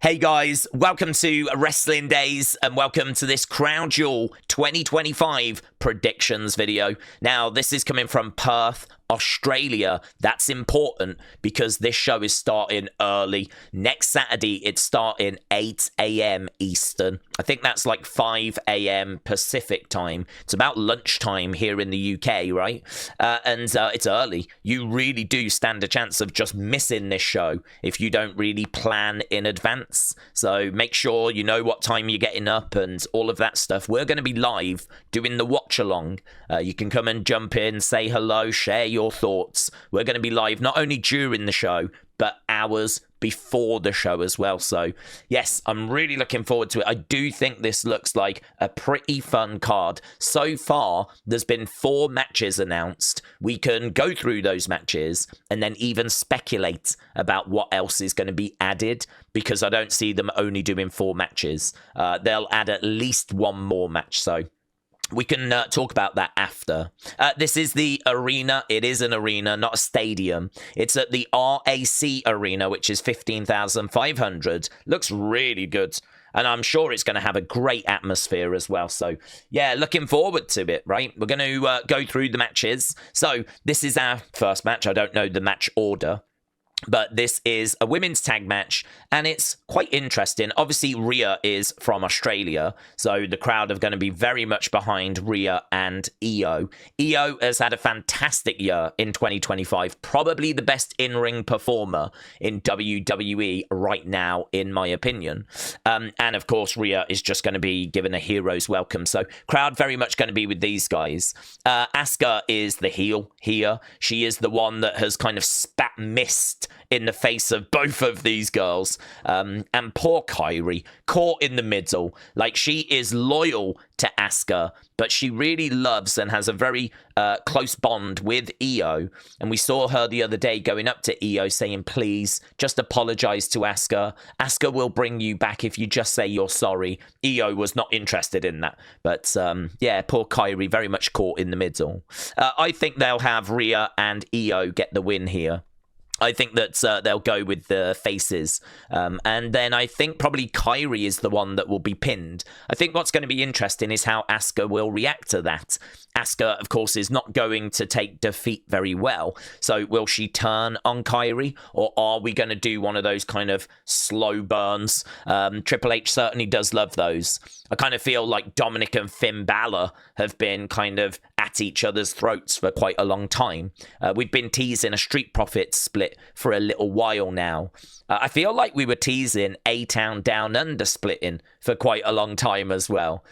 Hey guys, welcome to Wrestling Daze and welcome to this Crown Jewel 2025 predictions video. Now, this is coming from Perth, Australia. That's important because this show is starting early. Next Saturday, it's starting 8 a.m. Eastern. I think that's like 5 a.m. Pacific time. It's about lunchtime here in the UK, right? And it's early. You really do stand a chance of just missing this show if you don't really plan in advance. So make sure you know what time you're getting up and all of that stuff. We're going to be live doing the watch along. You can come and jump in, say hello, share your thoughts. We're going to be live not only during the show, but hours before the show as well. So yes, I'm really looking forward to it. I do think this looks like a pretty fun card. So far, there's been 4 matches announced. We can go through those matches and then even speculate about what else is going to be added, because I don't see them only doing 4 matches. They'll add at least one more match. So we can talk about that after. This is the arena. It is an arena, not a stadium. It's at the RAC Arena, which is 15,500. Looks really good. And I'm sure it's going to have a great atmosphere as well. So, yeah, looking forward to it, right? We're going to go through the matches. So, this is our first match. I don't know the match order, but this is a women's tag match, and it's quite interesting. Obviously, Rhea is from Australia, so the crowd are going to be very much behind Rhea and Io. Io has had a fantastic year in 2025, probably the best in-ring performer in WWE right now, in my opinion. And of course, Rhea is just going to be given a hero's welcome, so crowd very much going to be with these guys. Asuka is the heel here. She is the one that has kind of spat mist in the face of both of these girls. And poor Kairi, caught in the middle. Like, she is loyal to Asuka, but she really loves and has a very close bond with Io. And we saw her the other day going up to Io saying, please, just apologize to Asuka. Asuka will bring you back if you just say you're sorry. Io was not interested in that. But yeah, poor Kairi, very much caught in the middle. I think they'll have Rhea and Io get the win here. I think that they'll go with the faces. And then I think probably Kairi is the one that will be pinned. I think what's going to be interesting is how Asuka will react to that. Asuka, of course, is not going to take defeat very well. So will she turn on Kairi? Or are we going to do one of those kind of slow burns? Triple H certainly does love those. I kind of feel like Dominic and Finn Balor have been kind of at each other's throats for quite a long time. We've been teasing a Street Profits split for a little while now. I feel like we were teasing A-Town Down Under splitting for quite a long time as well.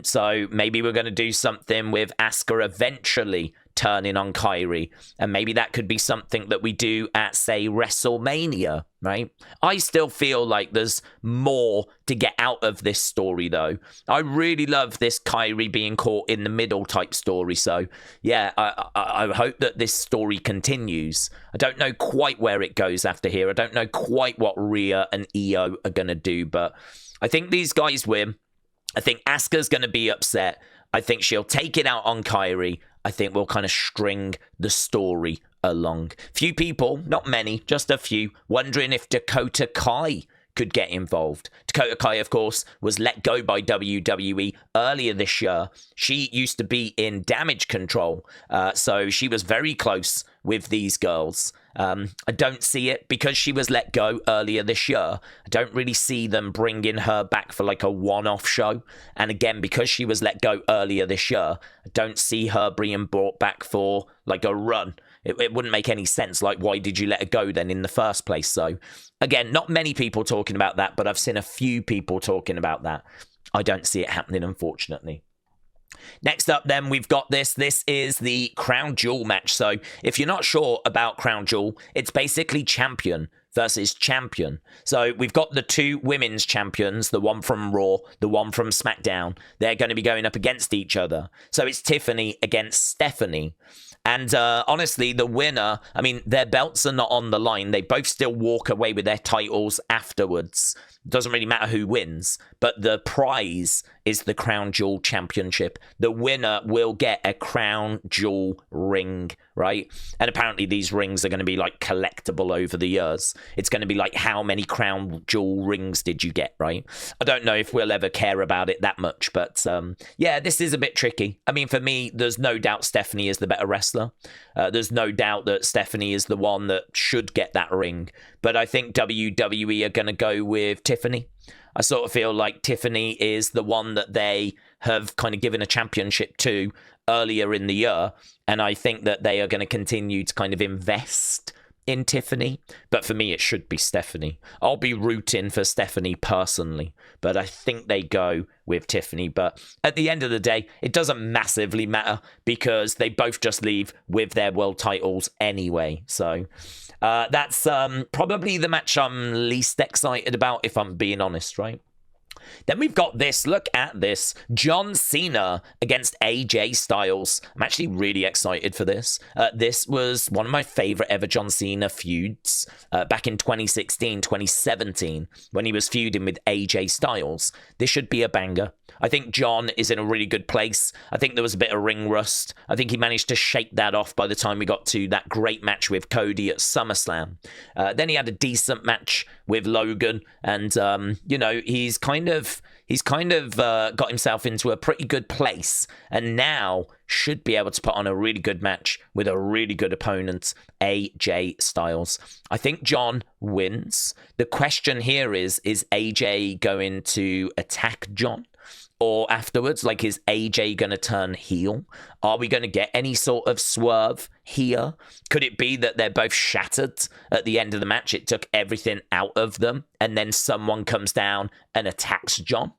So maybe we're going to do something with Asuka eventually turning on Kairi, and maybe that could be something that we do at, say, WrestleMania, right? I still feel like there's more to get out of this story, though. I really love this Kairi being caught in the middle type story, so yeah, I hope that this story continues. I don't know quite where it goes after here. I don't know quite what Rhea and Io are going to do, but I think these guys win. I think Asuka's going to be upset. I think she'll take it out on Kairi. I think we'll kind of string the story along. Few people, not many, just a few, wondering if Dakota Kai could get involved. Dakota Kai, of course, was let go by WWE earlier this year. She used to be in Damage Control, so she was very close with these girls. I don't see it because she was let go earlier this year. I don't really see them bringing her back for like a one-off show. And again, because she was let go earlier this year, I don't see her being brought back for like a run. It wouldn't make any sense. Like, why did you let her go then in the first place? So again, not many people talking about that, but I've seen a few people talking about that. I don't see it happening, unfortunately. Next up, then, we've got this. This is the Crown Jewel match. So if you're not sure about Crown Jewel, it's basically champion versus champion. So we've got the 2 women's champions, the one from Raw, the one from SmackDown. They're going to be going up against each other. So it's Tiffany against Stephanie. And honestly, the winner, I mean, their belts are not on the line. They both still walk away with their titles afterwards. Doesn't really matter who wins, but the prize is the Crown Jewel Championship. The winner will get a Crown Jewel ring right? And apparently these rings are going to be like collectible over the years. It's going to be like, how many Crown Jewel rings did you get, right? I don't know if we'll ever care about it that much, but yeah, this is a bit tricky. I mean, for me, there's no doubt Stephanie is the better wrestler. There's no doubt that Stephanie is the one that should get that ring, but I think WWE are going to go with Tiffany. I sort of feel like Tiffany is the one that they have kind of given a championship to earlier in the year, and I think that they are going to continue to kind of invest in Tiffany, but for me it should be Stephanie. I'll be rooting for Stephanie personally, but I think they go with Tiffany. But at the end of the day, it doesn't massively matter because they both just leave with their world titles anyway. So that's probably the match I'm least excited about, if I'm being honest, right? Then we've got this. Look at this. John Cena against AJ Styles. I'm actually really excited for this. This was one of my favorite ever John Cena feuds back in 2016, 2017, when he was feuding with AJ Styles. This should be a banger. I think John is in a really good place. I think there was a bit of ring rust. I think he managed to shake that off by the time we got to that great match with Cody at SummerSlam. Then he had a decent match with Logan, and you know, he's kind of got himself into a pretty good place, and now should be able to put on a really good match with a really good opponent, AJ Styles. I think John wins. The question here is AJ going to attack John? Or afterwards, like, is AJ going to turn heel? Are we going to get any sort of swerve here? Could it be that they're both shattered at the end of the match? It took everything out of them, and then someone comes down and attacks John?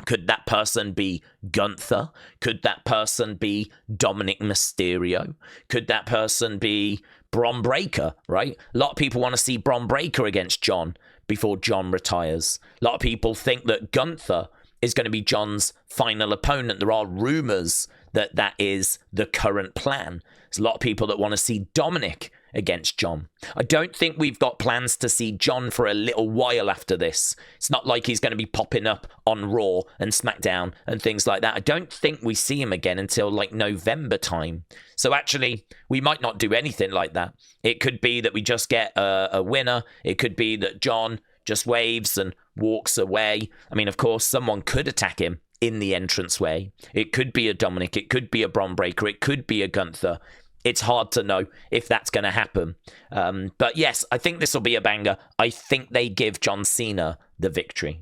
Could that person be Gunther? Could that person be Dominic Mysterio? Could that person be Bron Breakker, right? A lot of people want to see Bron Breakker against John before John retires. A lot of people think that Gunther is going to be John's final opponent. There are rumors that that is the current plan. There's a lot of people that want to see Dominic against John. I don't think we've got plans to see John for a little while after this. It's not like he's going to be popping up on Raw and SmackDown and things like that. I don't think we see him again until like November time. So actually, we might not do anything like that. It could be that we just get a winner. It could be that John just waves and walks away. I mean, of course, someone could attack him in the entranceway. It could be a Dominic. It could be a Bron Breakker. It could be a Gunther. It's hard to know if that's going to happen. But yes, I think this will be a banger. I think they give John Cena the victory.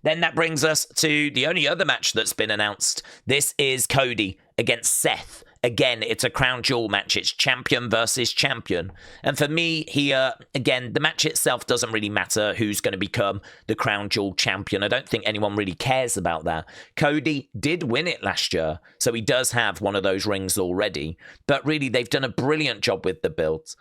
Then that brings us to the only other match that's been announced. This is Cody against Seth. Again, it's a Crown Jewel match. It's champion versus champion. And for me here, again, the match itself doesn't really matter who's going to become the Crown Jewel champion. I don't think anyone really cares about that. Cody did win it last year, so he does have one of those rings already. But really, they've done a brilliant job with the build.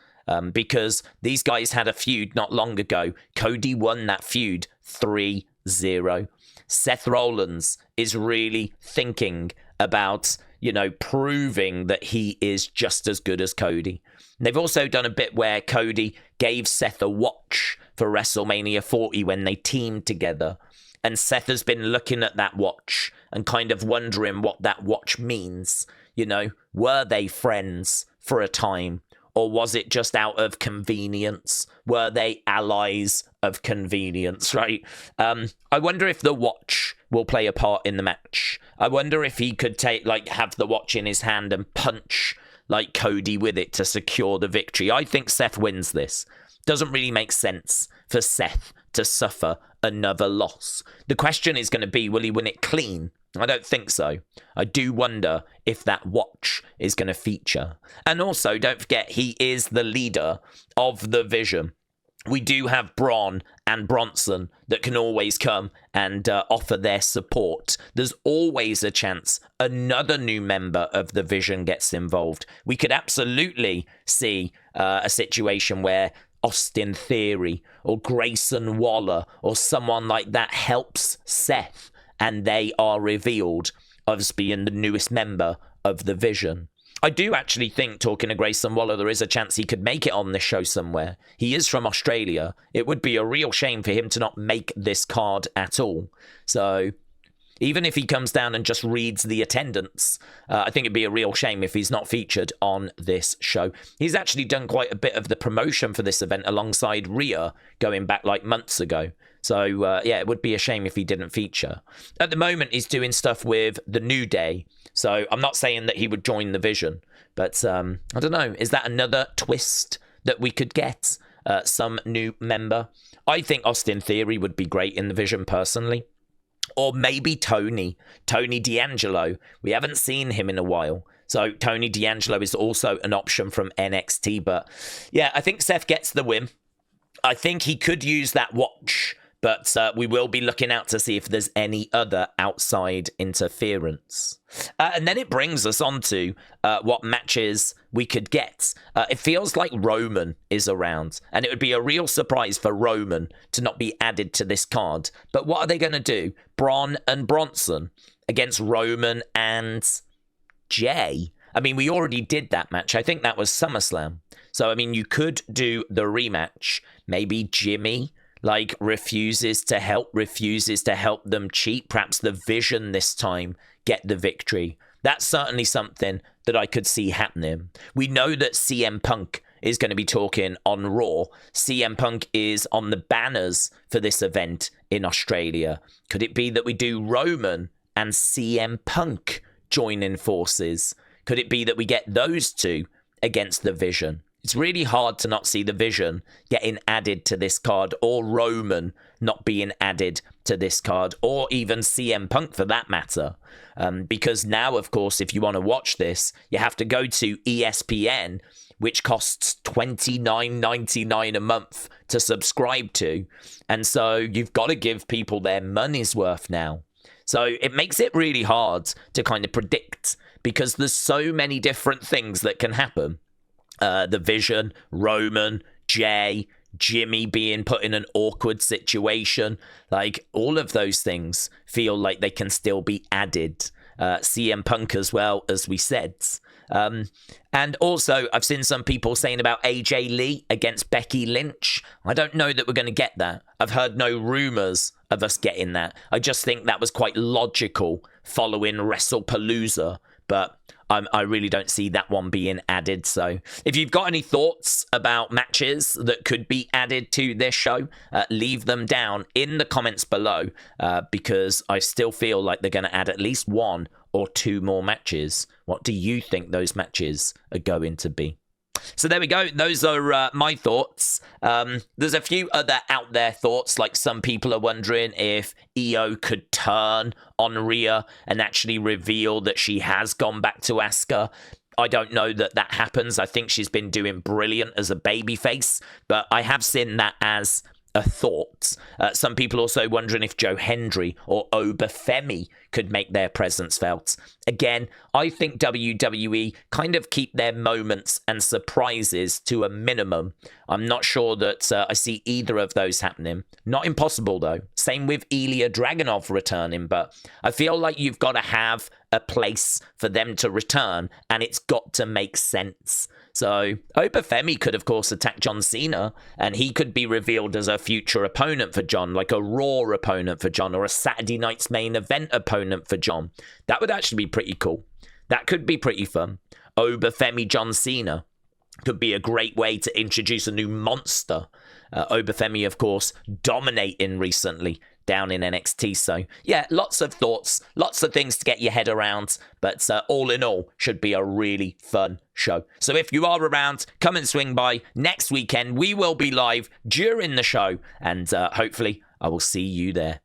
Because these guys had a feud not long ago. Cody won that feud 3-0. Seth Rollins is really thinking about, you know, proving that he is just as good as Cody. And they've also done a bit where Cody gave Seth a watch for WrestleMania 40 when they teamed together. And Seth has been looking at that watch and kind of wondering what that watch means. You know, were they friends for a time? Or was it just out of convenience? Were they allies of convenience, right? I wonder if the watch will play a part in the match. I wonder if he could have the watch in his hand and punch like Cody with it to secure the victory. I think Seth wins this. Doesn't really make sense for Seth to suffer another loss. The question is going to be, will he win it clean? I don't think so. I do wonder if that watch is going to feature. And also, don't forget, he is the leader of the Vision. We do have Braun and Bronson that can always come and offer their support. There's always a chance another new member of the Vision gets involved. We could absolutely see a situation where Austin Theory or Grayson Waller or someone like that helps Seth, and they are revealed as being the newest member of the Vision. I do actually think, talking to Grayson Waller, there is a chance he could make it on this show somewhere. He is from Australia. It would be a real shame for him to not make this card at all. So, Even if he comes down and just reads the attendance, I think it'd be a real shame if he's not featured on this show. He's actually done quite a bit of the promotion for this event alongside Rhea going back like months ago. So, yeah, it would be a shame if he didn't feature. At the moment, he's doing stuff with the New Day. So I'm not saying that he would join the Vision. But I don't know. Is that another twist that we could get? Some new member? I think Austin Theory would be great in the Vision personally. Or maybe Tony D'Angelo. We haven't seen him in a while. So Tony D'Angelo is also an option from NXT. But yeah, I think Seth gets the win. I think he could use that watch. But we will be looking out to see if there's any other outside interference. And then it brings us on to what matches we could get. It feels like Roman is around. And it would be a real surprise for Roman to not be added to this card. But what are they going to do? Braun and Bronson against Roman and Jay. I mean, we already did that match. I think that was SummerSlam. So, I mean, you could do the rematch. Maybe Jimmy refuses to help them cheat. Perhaps the Vision this time get the victory. That's certainly something that I could see happening. We know that CM Punk is going to be talking on Raw. CM Punk is on the banners for this event in Australia. Could it be that we do Roman and CM Punk joining forces? Could it be that we get those two against the Vision? It's really hard to not see the Vision getting added to this card, or Roman not being added to this card, or even CM Punk for that matter. Because now, of course, if you want to watch this, you have to go to ESPN, which costs $29.99 a month to subscribe to. And so you've got to give people their money's worth now. So it makes it really hard to kind of predict, because there's so many different things that can happen. The Vision, Roman, Jay, Jimmy being put in an awkward situation. All of those things feel like they can still be added. CM Punk as well, as we said. And also, I've seen some people saying about AJ Lee against Becky Lynch. I don't know that we're going to get that. I've heard no rumors of us getting that. I just think that was quite logical following WrestlePalooza. But I really don't see that one being added. So if you've got any thoughts about matches that could be added to this show, leave them down in the comments below, because I still feel like they're going to add at least one or two more matches. What do you think those matches are going to be? So there we go. Those are my thoughts. There's a few other out there thoughts, like some people are wondering if Io could turn on Rhea and actually reveal that she has gone back to Asuka. I don't know that that happens. I think she's been doing brilliant as a babyface, but I have seen that as a thought. Some people also wondering if Joe Hendry or Obafemi could make their presence felt. Again, I think WWE kind of keep their moments and surprises to a minimum. I'm not sure that I see either of those happening. Not impossible, though. Same with Ilya Dragunov returning, but I feel like you've got to have a place for them to return, and it's got to make sense. So Obafemi could, of course, attack John Cena, and he could be revealed as a future opponent for John, like a Raw opponent for John, or a Saturday night's main event opponent for John. That would actually be pretty cool. That could be pretty fun. Obafemi John Cena could be a great way to introduce a new monster. Obafemi, of course, dominating recently down in NXT. So, yeah, lots of thoughts, lots of things to get your head around. But all in all, should be a really fun show. So if you are around, come and swing by next weekend. We will be live during the show. And hopefully, I will see you there.